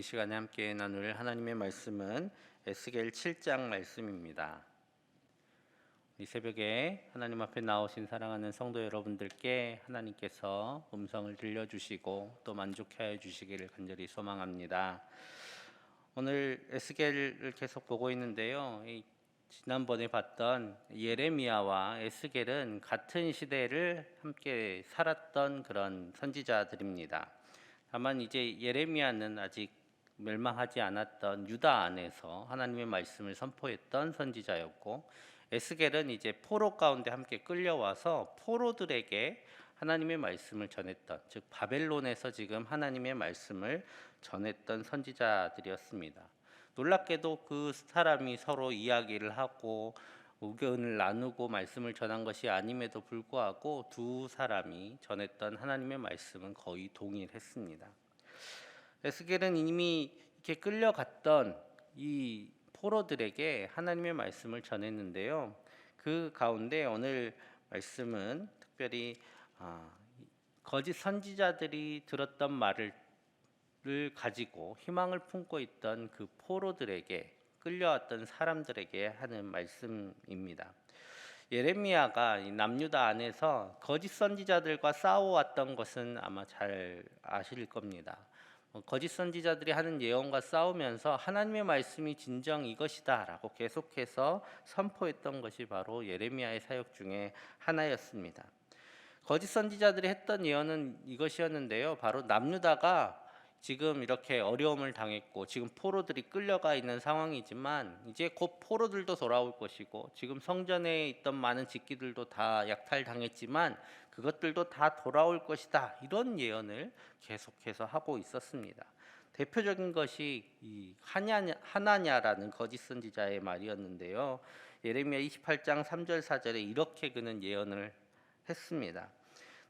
이 시간에 함께 나눌 하나님의 말씀은 에스겔 7장 말씀입니다. 이 새벽에 하나님 앞에 나오신 사랑하는 성도 여러분들께 하나님께서 음성을 들려주시고 또 만족해 하여 주시기를 간절히 소망합니다. 오늘 에스겔을 계속 보고 있는데요. 지난번에 봤던 예레미야와 에스겔은 같은 시대를 함께 살았던 그런 선지자들입니다. 다만 이제 예레미야는 아직 멸망하지 않았던 유다 안에서 하나님의 말씀을 선포했던 선지자였고, 에스겔은 이제 포로 가운데 함께 끌려와서 포로들에게 하나님의 말씀을 전했던, 즉 바벨론에서 지금 하나님의 말씀을 전했던 선지자들이었습니다. 놀랍게도 그 사람이 서로 이야기를 하고 의견을 나누고 말씀을 전한 것이 아님에도 불구하고 두 사람이 전했던 하나님의 말씀은 거의 동일했습니다. 에스겔은 이미 이렇게 끌려갔던 이 포로들에게 하나님의 말씀을 전했는데요. 그 가운데 오늘 말씀은 특별히 거짓 선지자들이 들었던 말을 가지고 희망을 품고 있던 그 포로들에게, 끌려왔던 사람들에게 하는 말씀입니다. 예레미야가 남유다 안에서 거짓 선지자들과 싸워왔던 것은 아마 잘 아실 겁니다. 거짓 선지자들이 하는 예언과 싸우면서 하나님의 말씀이 진정 이것이다라고 계속해서 선포했던 것이 바로 예레미야의 사역 중에 하나였습니다. 거짓 선지자들이 했던 예언은 이것이었는데요. 바로 남유다가 지금 이렇게 어려움을 당했고 지금 포로들이 끌려가 있는 상황이지만 이제 곧 포로들도 돌아올 것이고, 지금 성전에 있던 많은 직기들도 다 약탈당했지만 그것들도 다 돌아올 것이다, 이런 예언을 계속해서 하고 있었습니다. 대표적인 것이 이 하나냐라는 거짓 선지자의 말이었는데요. 예레미야 28장 3절 4절에 이렇게 그는 예언을 했습니다.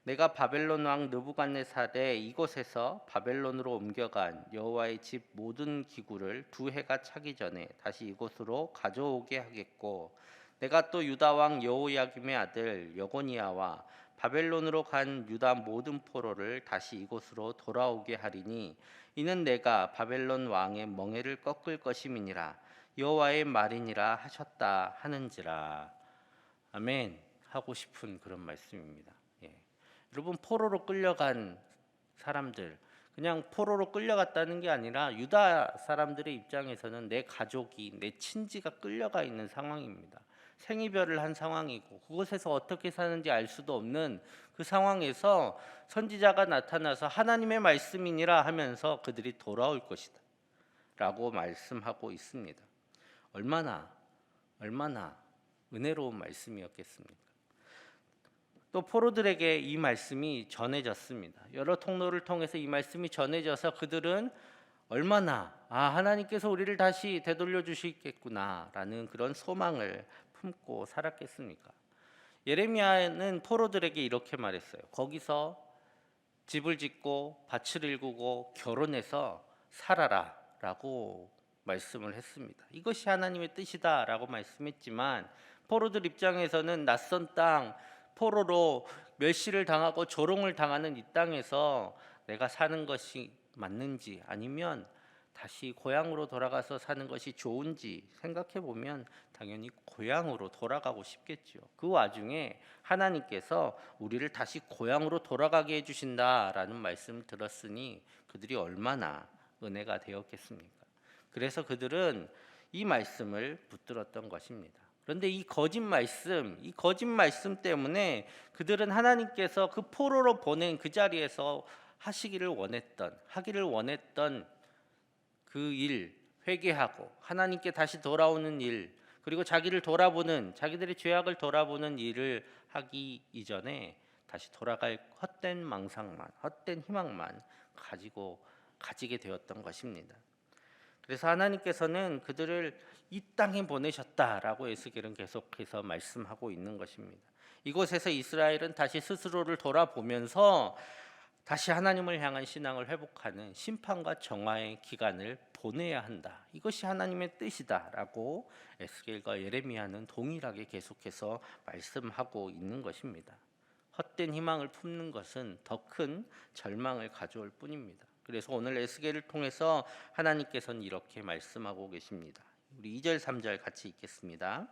내가 바벨론 왕 느부갓네살에 이곳에서 바벨론으로 옮겨간 여호와의 집 모든 기구를 2해가 차기 전에 다시 이곳으로 가져오게 하겠고, 내가 또 유다 왕 여호야김의 아들 여고니아와 바벨론으로 간 유다 모든 포로를 다시 이곳으로 돌아오게 하리니 이는 내가 바벨론 왕의 멍에를 꺾을 것임이니라, 여호와의 말이니라 하셨다 하는지라. 아멘. 하고 싶은 그런 말씀입니다. 여러분, 포로로 끌려간 사람들, 그냥 포로로 끌려갔다는 게 아니라 유다 사람들의 입장에서는 내 가족이, 내 친지가 끌려가 있는 상황입니다. 생이별을 한 상황이고 그곳에서 어떻게 사는지 알 수도 없는 그 상황에서 선지자가 나타나서 하나님의 말씀이니라 하면서 그들이 돌아올 것이다 라고 말씀하고 있습니다. 얼마나 은혜로운 말씀이었겠습니까? 또 포로들에게 이 말씀이 전해졌습니다. 여러 통로를 통해서 이 말씀이 전해져서 그들은 얼마나 하나님께서 우리를 다시 되돌려 주시겠구나라는 그런 소망을 품고 살았겠습니까? 예레미야는 포로들에게 이렇게 말했어요. 거기서 집을 짓고 밭을 일구고 결혼해서 살아라 라고 말씀을 했습니다. 이것이 하나님의 뜻이다 라고 말씀했지만, 포로들 입장에서는 낯선 땅, 포로로 멸시를 당하고 조롱을 당하는 이 땅에서 내가 사는 것이 맞는지, 아니면 다시 고향으로 돌아가서 사는 것이 좋은지 생각해 보면 당연히 고향으로 돌아가고 싶겠죠. 그 와중에 하나님께서 우리를 다시 고향으로 돌아가게 해주신다라는 말씀을 들었으니 그들이 얼마나 은혜가 되었겠습니까? 그래서 그들은 이 말씀을 붙들었던 것입니다. 그런데 이 거짓 말씀 때문에 그들은 하나님께서 그 포로로 보낸 그 자리에서 하기를 원했던 그 일, 회개하고 하나님께 다시 돌아오는 일, 그리고 자기를 돌아보는, 자기들의 죄악을 돌아보는 일을 하기 이전에 다시 돌아갈 헛된 망상만, 헛된 희망만 가지게 되었던 것입니다. 그래서 하나님께서는 그들을 이 땅에 보내셨다라고 에스겔은 계속해서 말씀하고 있는 것입니다. 이곳에서 이스라엘은 다시 스스로를 돌아보면서 다시 하나님을 향한 신앙을 회복하는 심판과 정화의 기간을 보내야 한다. 이것이 하나님의 뜻이다라고 에스겔과 예레미야는 동일하게 계속해서 말씀하고 있는 것입니다. 헛된 희망을 품는 것은 더 큰 절망을 가져올 뿐입니다. 그래서 오늘 에스겔을 통해서 하나님께서는 이렇게 말씀하고 계십니다. 우리 2절 3절 같이 읽겠습니다.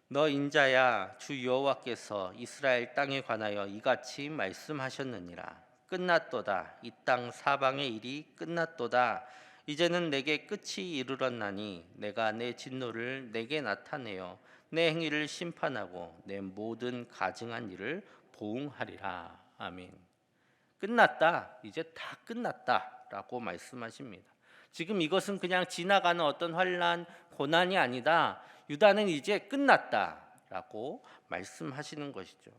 너 인자야, 주 여호와께서 이스라엘 땅에 관하여 이같이 말씀하셨느니라. 끝났도다. 이 땅 사방의 일이 끝났도다. 이제는 내게 끝이 이르렀나니 내가 내 진노를 내게 나타내어 내 행위를 심판하고 내 모든 가증한 일을 보응하리라. 아멘. 끝났다. 이제 다 끝났다라고 말씀하십니다. 지금 이것은 그냥 지나가는 어떤 환난, 고난이 아니다. 유다는 이제 끝났다라고 말씀하시는 것이죠.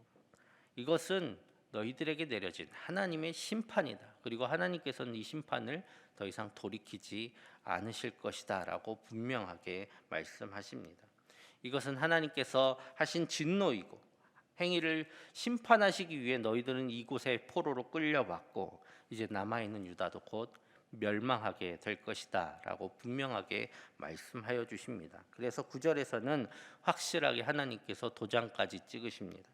이것은 너희들에게 내려진 하나님의 심판이다. 그리고 하나님께서는 이 심판을 더 이상 돌이키지 않으실 것이다라고 분명하게 말씀하십니다. 이것은 하나님께서 하신 진노이고 행위를 심판하시기 위해 너희들은 이곳에 포로로 끌려왔고 이제 남아있는 유다도 곧 멸망하게 될 것이다 라고 분명하게 말씀하여 주십니다. 그래서 9절에서는 확실하게 하나님께서 도장까지 찍으십니다.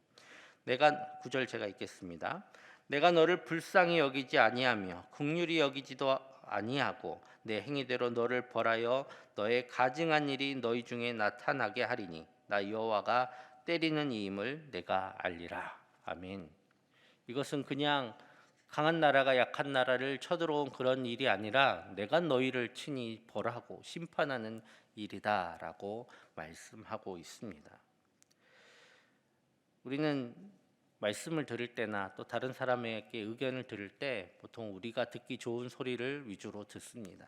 9절 제가 읽겠습니다. 내가 너를 불쌍히 여기지 아니하며 긍휼히 여기지도 아니하고 내 행위대로 너를 벌하여 너의 가증한 일이 너희 중에 나타나게 하리니 나 여호와가 때리는 이임을 내가 알리라. 아멘. 이것은 그냥 강한 나라가 약한 나라를 쳐들어온 그런 일이 아니라 내가 너희를 친히 벌하고 심판하는 일이다라고 말씀하고 있습니다. 우리는 말씀을 들을 때나 또 다른 사람에게 의견을 들을 때 보통 우리가 듣기 좋은 소리를 위주로 듣습니다.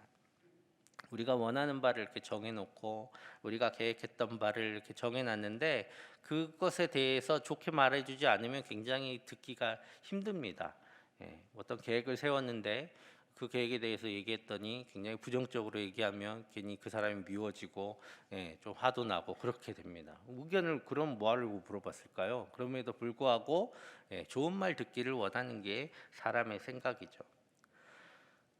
우리가 원하는 바를 이렇게 정해놓고 우리가 계획했던 바를 이렇게 정해놨는데 그것에 대해서 좋게 말해주지 않으면 굉장히 듣기가 힘듭니다. 어떤 계획을 세웠는데 그 계획에 대해서 얘기했더니 굉장히 부정적으로 얘기하면 괜히 그 사람이 미워지고 좀 화도 나고 그렇게 됩니다. 의견을 그럼 뭐 하려고 물어봤을까요? 그럼에도 불구하고 좋은 말 듣기를 원하는 게 사람의 생각이죠.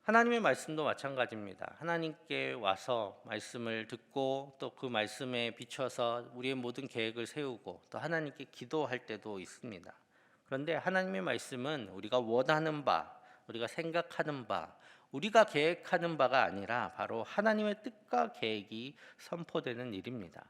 하나님의 말씀도 마찬가지입니다. 하나님께 와서 말씀을 듣고 또 그 말씀에 비춰서 우리의 모든 계획을 세우고 또 하나님께 기도할 때도 있습니다. 그런데 하나님의 말씀은 우리가 원하는 바, 우리가 생각하는 바, 우리가 계획하는 바가 아니라 바로 하나님의 뜻과 계획이 선포되는 일입니다.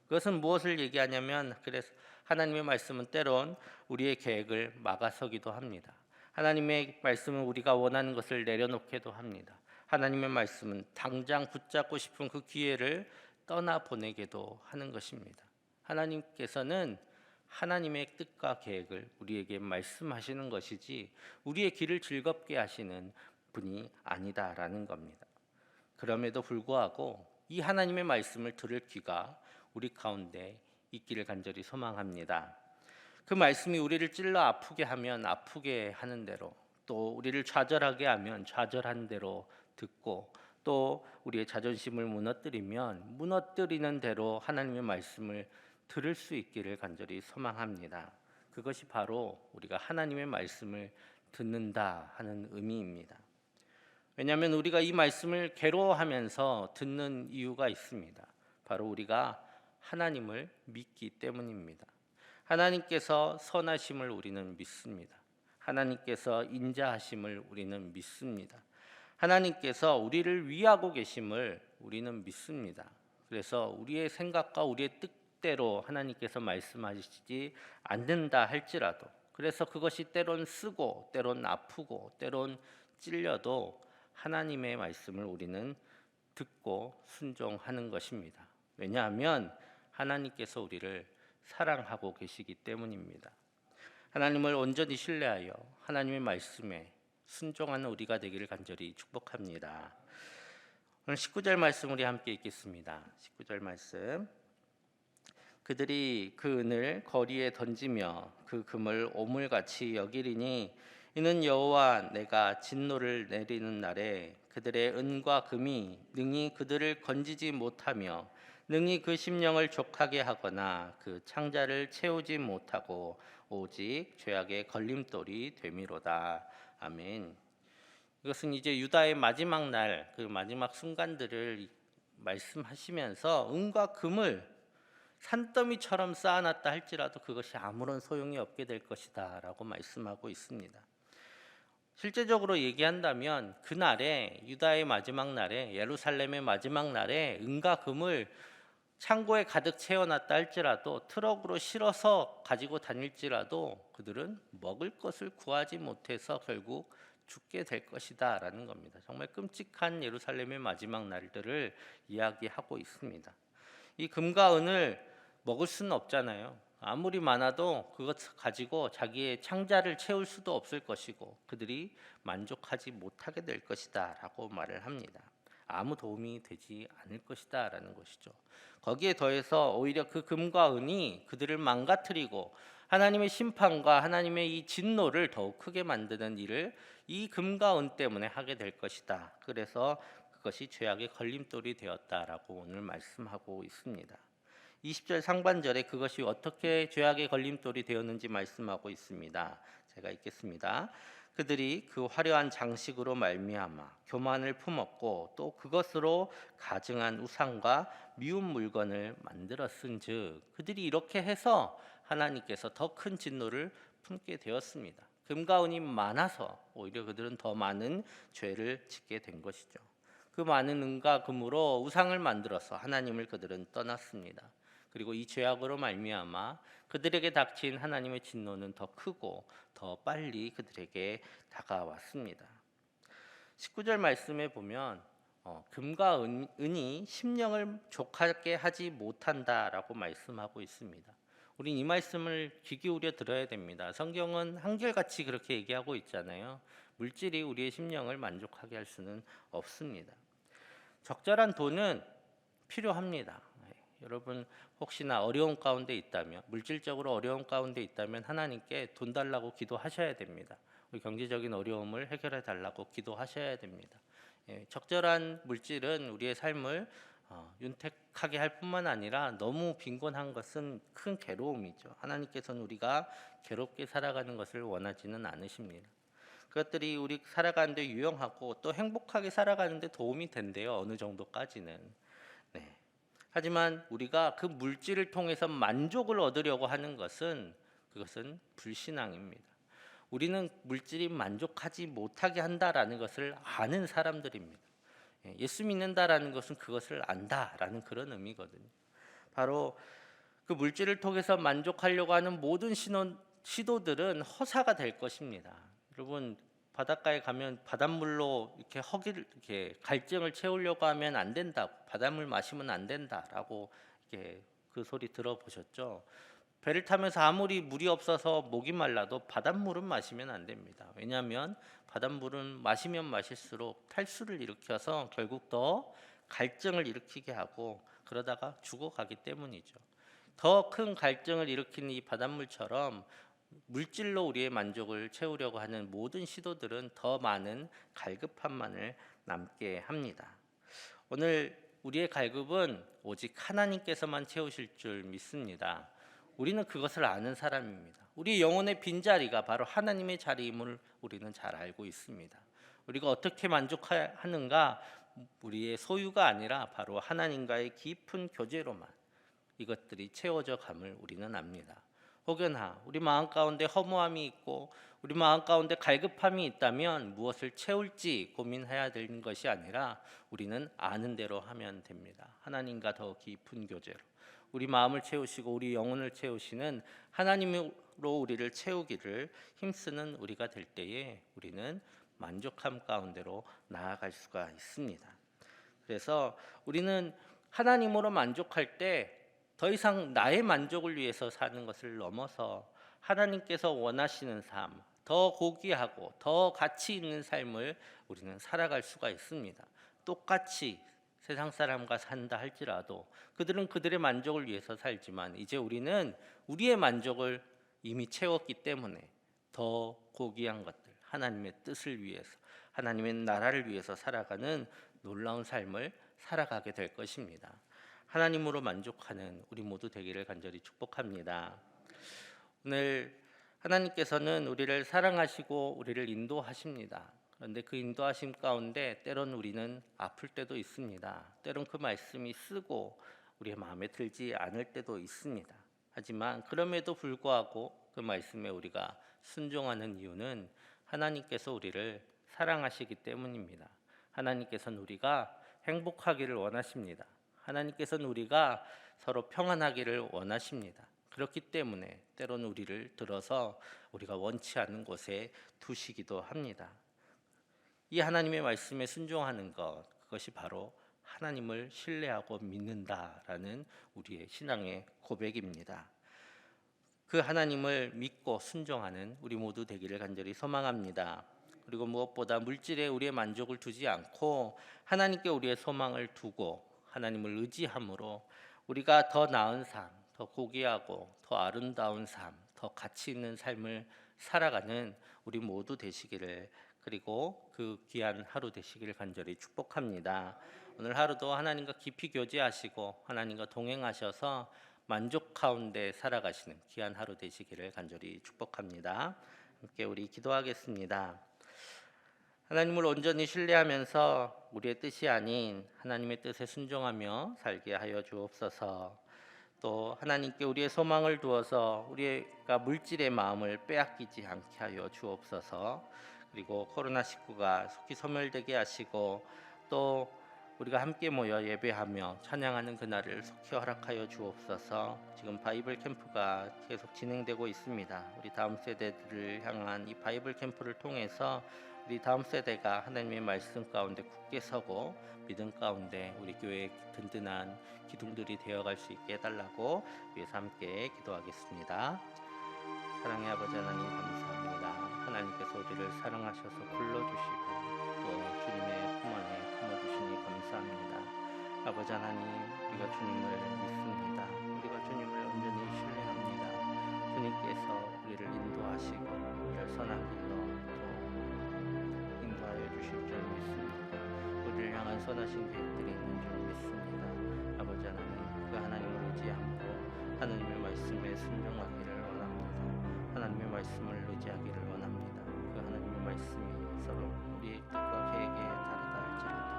그것은 무엇을 얘기하냐면 그래서 하나님의 말씀은 때론 우리의 계획을 막아서기도 합니다. 하나님의 말씀은 우리가 원하는 것을 내려놓기도 합니다. 하나님의 말씀은 당장 붙잡고 싶은 그 기회를 떠나보내기도 하는 것입니다. 하나님께서는 하나님의 뜻과 계획을 우리에게 말씀하시는 것이지 우리의 길을 즐겁게 하시는 분이 아니다라는 겁니다. 그럼에도 불구하고 이 하나님의 말씀을 들을 귀가 우리 가운데 있기를 간절히 소망합니다. 그 말씀이 우리를 찔러 아프게 하면 아프게 하는 대로 또 우리를 좌절하게 하면 좌절한 대로 듣고 또 우리의 자존심을 무너뜨리면 무너뜨리는 대로 하나님의 말씀을 들을 수 있기를 간절히 소망합니다. 그것이 바로 우리가 하나님의 말씀을 듣는다 하는 의미입니다. 왜냐하면 우리가 이 말씀을 괴로워하면서 듣는 이유가 있습니다. 바로 우리가 하나님을 믿기 때문입니다. 하나님께서 선하심을 우리는 믿습니다. 하나님께서 인자하심을 우리는 믿습니다. 하나님께서 우리를 위하고 계심을 우리는 믿습니다. 그래서 우리의 생각과 우리의 뜻대로 하나님께서 말씀하시지 않는다 할지라도 그래서 그것이 때론 쓰고 때론 아프고 때론 찔려도 하나님의 말씀을 우리는 듣고 순종하는 것입니다. 왜냐하면 하나님께서 우리를 사랑하고 계시기 때문입니다. 하나님을 온전히 신뢰하여 하나님의 말씀에 순종하는 우리가 되기를 간절히 축복합니다. 오늘 19절 말씀 우리 함께 읽겠습니다. 19절 말씀. 그들이 그 은을 거리에 던지며 그 금을 오물같이 여기리니 이는 여호와 내가 진노를 내리는 날에 그들의 은과 금이 능히 그들을 건지지 못하며 능히 그 심령을 족하게 하거나 그 창자를 채우지 못하고 오직 죄악의 걸림돌이 되미로다. 아멘. 이것은 이제 유다의 마지막 날, 그 마지막 순간들을 말씀하시면서 은과 금을 산더미처럼 쌓아놨다 할지라도 그것이 아무런 소용이 없게 될 것이다 라고 말씀하고 있습니다. 실제적으로 얘기한다면 그날에 유다의 마지막 날에 예루살렘의 마지막 날에 은과 금을 창고에 가득 채워놨다 할지라도 트럭으로 실어서 가지고 다닐지라도 그들은 먹을 것을 구하지 못해서 결국 죽게 될 것이다 라는 겁니다. 정말 끔찍한 예루살렘의 마지막 날들을 이야기하고 있습니다. 이 금과 은을 먹을 수는 없잖아요. 아무리 많아도 그것 가지고 자기의 창자를 채울 수도 없을 것이고 그들이 만족하지 못하게 될 것이다 라고 말을 합니다. 아무 도움이 되지 않을 것이다 라는 것이죠. 거기에 더해서 오히려 그 금과 은이 그들을 망가뜨리고 하나님의 심판과 하나님의 이 진노를 더욱 크게 만드는 일을 이 금과 은 때문에 하게 될 것이다. 그래서 그것이 죄악의 걸림돌이 되었다라고 오늘 말씀하고 있습니다. 20절 상반절에 그것이 어떻게 죄악의 걸림돌이 되었는지 말씀하고 있습니다. 제가 읽겠습니다. 그들이 그 화려한 장식으로 말미암아 교만을 품었고 또 그것으로 가증한 우상과 미운 물건을 만들었은즉 그들이 이렇게 해서 하나님께서 더 큰 진노를 품게 되었습니다. 금과 은이 많아서 오히려 그들은 더 많은 죄를 짓게 된 것이죠. 그 많은 은과 금으로 우상을 만들어서 하나님을 그들은 떠났습니다. 그리고 이 죄악으로 말미암아 그들에게 닥친 하나님의 진노는 더 크고 더 빨리 그들에게 다가왔습니다. 19절 말씀에 보면 금과 은이 심령을 족하게 하지 못한다라고 말씀하고 있습니다. 우린 이 말씀을 귀 기울여 들어야 됩니다. 성경은 한결같이 그렇게 얘기하고 있잖아요. 물질이 우리의 심령을 만족하게 할 수는 없습니다. 적절한 돈은 필요합니다. 여러분 혹시나 어려운 가운데 있다면 물질적으로 어려운 가운데 있다면 하나님께 돈 달라고 기도하셔야 됩니다. 우리 경제적인 어려움을 해결해 달라고 기도하셔야 됩니다. 적절한 물질은 우리의 삶을 윤택하게 할 뿐만 아니라 너무 빈곤한 것은 큰 괴로움이죠. 하나님께서는 우리가 괴롭게 살아가는 것을 원하지는 않으십니다. 그것들이 우리 살아가는데 유용하고 또 행복하게 살아가는데 도움이 된대요. 어느 정도까지는. 네. 하지만 우리가 그 물질을 통해서 만족을 얻으려고 하는 것은 그것은 불신앙입니다. 우리는 물질이 만족하지 못하게 한다라는 것을 아는 사람들입니다. 예수 믿는다라는 것은 그것을 안다라는 그런 의미거든요. 바로 그 물질을 통해서 만족하려고 하는 모든 시도들은 허사가 될 것입니다. 여러분 바닷가에 가면 바닷물로 이렇게 갈증을 채우려고 하면 안 된다고, 바닷물 마시면 안 된다라고 이렇게 그 소리 들어보셨죠? 배를 타면서 아무리 물이 없어서 목이 말라도 바닷물은 마시면 안 됩니다. 왜냐하면 바닷물은 마시면 마실수록 탈수를 일으켜서 결국 더 갈증을 일으키게 하고 그러다가 죽어가기 때문이죠. 더 큰 갈증을 일으키는 이 바닷물처럼 물질로 우리의 만족을 채우려고 하는 모든 시도들은 더 많은 갈급함만을 남게 합니다. 오늘 우리의 갈급은 오직 하나님께서만 채우실 줄 믿습니다. 우리는 그것을 아는 사람입니다. 우리 영혼의 빈자리가 바로 하나님의 자리임을 우리는 잘 알고 있습니다. 우리가 어떻게 만족하는가 우리의 소유가 아니라 바로 하나님과의 깊은 교제로만 이것들이 채워져 감을 우리는 압니다. 혹여나 우리 마음 가운데 허무함이 있고 우리 마음 가운데 갈급함이 있다면 무엇을 채울지 고민해야 되는 것이 아니라 우리는 아는 대로 하면 됩니다. 하나님과 더 깊은 교제로 우리 마음을 채우시고 우리 영혼을 채우시는 하나님으로 우리를 채우기를 힘쓰는 우리가 될 때에 우리는 만족함 가운데로 나아갈 수가 있습니다. 그래서 우리는 하나님으로 만족할 때 더 이상 나의 만족을 위해서 사는 것을 넘어서 하나님께서 원하시는 삶, 더 고귀하고 더 가치 있는 삶을 우리는 살아갈 수가 있습니다. 똑같이 세상 사람과 산다 할지라도 그들은 그들의 만족을 위해서 살지만 이제 우리는 우리의 만족을 이미 채웠기 때문에 더 고귀한 것들, 하나님의 뜻을 위해서, 하나님의 나라를 위해서 살아가는 놀라운 삶을 살아가게 될 것입니다. 하나님으로 만족하는 우리 모두 되기를 간절히 축복합니다. 오늘 하나님께서는 우리를 사랑하시고 우리를 인도하십니다. 그런데 그 인도하심 가운데 때론 우리는 아플 때도 있습니다. 때론 그 말씀이 쓰고 우리의 마음에 들지 않을 때도 있습니다. 하지만 그럼에도 불구하고 그 말씀에 우리가 순종하는 이유는 하나님께서 우리를 사랑하시기 때문입니다. 하나님께서는 우리가 행복하기를 원하십니다. 하나님께서는 우리가 서로 평안하기를 원하십니다. 그렇기 때문에 때로는 우리를 들어서 우리가 원치 않는 곳에 두시기도 합니다. 이 하나님의 말씀에 순종하는 것, 그것이 바로 하나님을 신뢰하고 믿는다라는 우리의 신앙의 고백입니다. 그 하나님을 믿고 순종하는 우리 모두 되기를 간절히 소망합니다. 그리고 무엇보다 물질에 우리의 만족을 두지 않고 하나님께 우리의 소망을 두고 하나님을 의지함으로 우리가 더 나은 삶, 더 고귀하고 더 아름다운 삶, 더 가치 있는 삶을 살아가는 우리 모두 되시기를, 그리고 그 귀한 하루 되시기를 간절히 축복합니다. 오늘 하루도 하나님과 깊이 교제하시고 하나님과 동행하셔서 만족 가운데 살아가시는 귀한 하루 되시기를 간절히 축복합니다. 함께 우리 기도하겠습니다. 하나님을 온전히 신뢰하면서 우리의 뜻이 아닌 하나님의 뜻에 순종하며 살게 하여 주옵소서. 또 하나님께 우리의 소망을 두어서 우리가 물질의 마음을 빼앗기지 않게 하여 주옵소서. 그리고 코로나19가 속히 소멸되게 하시고 또 우리가 함께 모여 예배하며 찬양하는 그날을 속히 허락하여 주옵소서. 지금 바이블 캠프가 계속 진행되고 있습니다. 우리 다음 세대들을 향한 이 바이블 캠프를 통해서 우리 다음 세대가 하나님의 말씀 가운데 굳게 서고 믿음 가운데 우리 교회의 든든한 기둥들이 되어갈 수 있게 해달라고 위해서 함께 기도하겠습니다. 사랑의 아버지 하나님 감사합니다. 하나님께서 우리를 사랑하셔서 불러주시고 또 주님의 품 안에 품어주시니 감사합니다. 아버지 하나님, 우리가 주님을 믿습니다. 우리가 주님을 온전히 신뢰합니다. 주님께서 우리를 인도하시고 우리를 선한 길로 또 인도하여 주실 줄 믿습니다. 우리를 향한 선하신 계획들이 있는 줄 믿습니다. 아버지 하나님, 그 하나님을 의지함으로 하나님의 말씀에 순종하기를 원합니다. 하나님의 말씀을 의지하기를 원합니다. 그 하나님의 말씀이 서로 우리의 뜻과 계획에 다르다 할지라도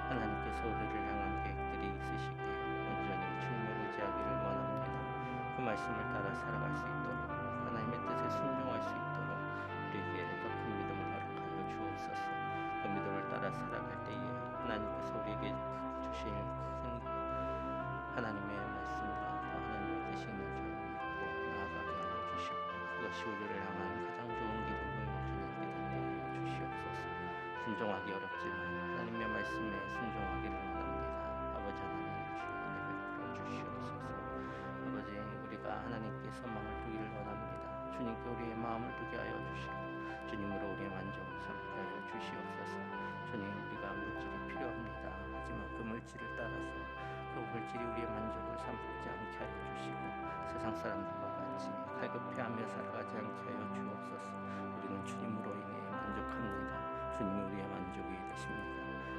하나님께서 우리를 향한 계획들이 있으시기에 온전히 주님을 의지하기를 원합니다. 그 말씀을 따라 살아갈 수 있도록 하나님의 뜻에 순종할 수 있도록 우리에게 더 큰 믿음을 허락하여 주옵소서. 그 믿음을 따라 살아갈 때에 하나님께서 우리에게 주실 큰 하나님의 말씀과 또 하나님의 뜻이 있는 줄 믿고 나아가게 하여 주시고 그것이 우리를 향한 가장 좋은 기름을 주님께 덧대하여 주시옵소서. 순종하기 어렵지만 하나님의 말씀에 순종하기를 원합니다. 아버지 하나님, 주여 은혜 베풀어 주시옵소서. 아버지, 우리가 하나님께 소망을 두기를 원합니다. 주님께 우리의 마음을 두게 하여 주시고 주님으로 우리의 만족을 삼게 하여 주시옵소서. 주님, 우리가 물질이 필요합니다. 하지만 그 물질을 따라서 그 물질이 우리의 만족을 삼지 않게 하여 주시고 세상 사람들과 같이 갈급해하며 살아가지 않게 하여 주옵소서. 우리는 주님으로 인해 만족합니다. 주님이 우리의 만족이 되십니다.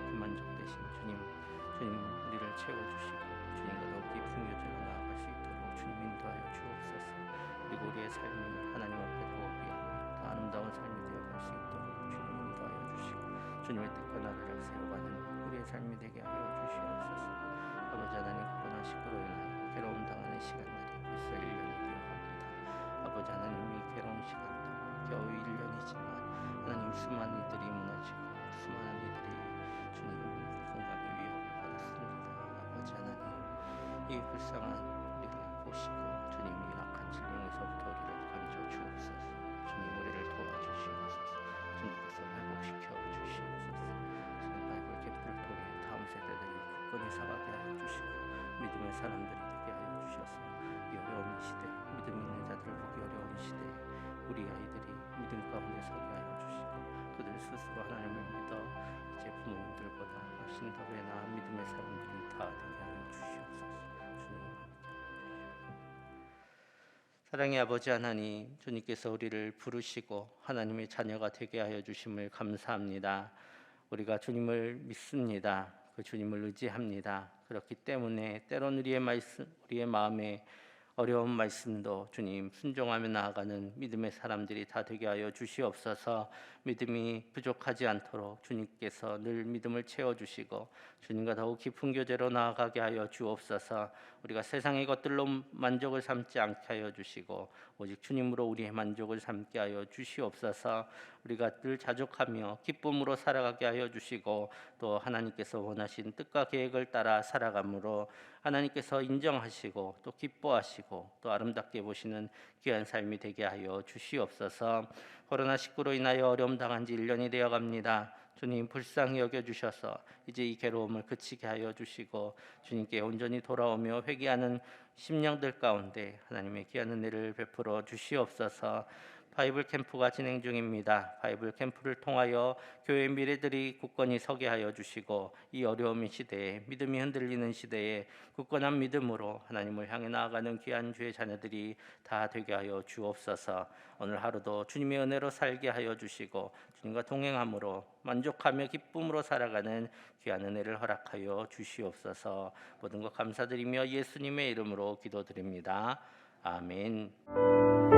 그 만족 되신 주님 우리를 채워주시고 주님과 더 깊은 교제로 나아갈 수 있도록 주님 인도하여 주옵소서. 그리고 우리의 삶이 하나님 앞에 더 귀하고 더 아름다운 삶이 되어갈 수 있도록 주님 인도하여 주시고 주님의 뜻과 나라를 세워가는 우리의 삶이 되게 하여 주시옵소서. 아버지 하나님, 코로나19로 인하여 괴로움 당하는 시간들이 벌써 1년이 되어갑니다. 아버지 하나님, 이 괴로운 시간도 겨우 1년이지만 하나님, 수많은 이들이 무너지고 수많은 이들이 주님 건강의 위협을 받았습니다. 아버지 하나님, 이 불쌍한 우리를 보시고 주님이 악한 질병에서부터 우리를 건져 주옵소서. 주님, 우리를 도와주시옵소서. 주님께서 회복시켜 주시옵소서. 바이블 캠프를 통해 다음 세대들이 굳건히 살아가게 하여 주시고 믿음의 사람들이 되게 하여 주셔서 이 어려운 시대, 믿음 있는 자들을 보기 어려운 시대에 우리 아이들이 믿음 가운데 서게 하여 주시고 그들 스스로 하나님을 믿어 이제 부모님들보다 훨씬 더 나은 믿음의 사람들이 다 되게 하여 주시옵소서. 주님, 사랑의 아버지 하나님, 주님께서 우리를 부르시고 하나님의 자녀가 되게 하여 주심을 감사합니다. 우리가 주님을 믿습니다. 그 주님을 의지합니다. 그렇기 때문에 때론 우리의 마음에 어려운 말씀도 주님 순종하며 나아가는 믿음의 사람들이 다 되게 하여 주시옵소서. 믿음이 부족하지 않도록 주님께서 늘 믿음을 채워주시고 주님과 더욱 깊은 교제로 나아가게 하여 주옵소서. 우리가 세상의 것들로 만족을 삼지 않게 하여 주시고 오직 주님으로 우리의 만족을 삼게 하여 주시옵소서. 우리가 늘 자족하며 기쁨으로 살아가게 하여 주시고 또 하나님께서 원하신 뜻과 계획을 따라 살아감으로 하나님께서 인정하시고 또 기뻐하시고 또 아름답게 보시는 귀한 삶이 되게 하여 주시옵소서. 코로나19로 인하여 어려움 당한 지 1년이 되어 갑니다. 주님 불쌍히 여겨주셔서 이제 이 괴로움을 그치게 하여 주시고 주님께 온전히 돌아오며 회개하는 심령들 가운데 하나님의 귀한 은혜를 베풀어 주시옵소서. 바이블 캠프가 진행 중입니다. 바이블 캠프를 통하여 교회의 미래들이 굳건히 서게 하여 주시고 이 어려움의 시대에 믿음이 흔들리는 시대에 굳건한 믿음으로 하나님을 향해 나아가는 귀한 주의 자녀들이 다 되게 하여 주옵소서. 오늘 하루도 주님의 은혜로 살게 하여 주시고 주님과 동행함으로 만족하며 기쁨으로 살아가는 귀한 은혜를 허락하여 주시옵소서. 모든 것 감사드리며 예수님의 이름으로 기도드립니다. 아멘.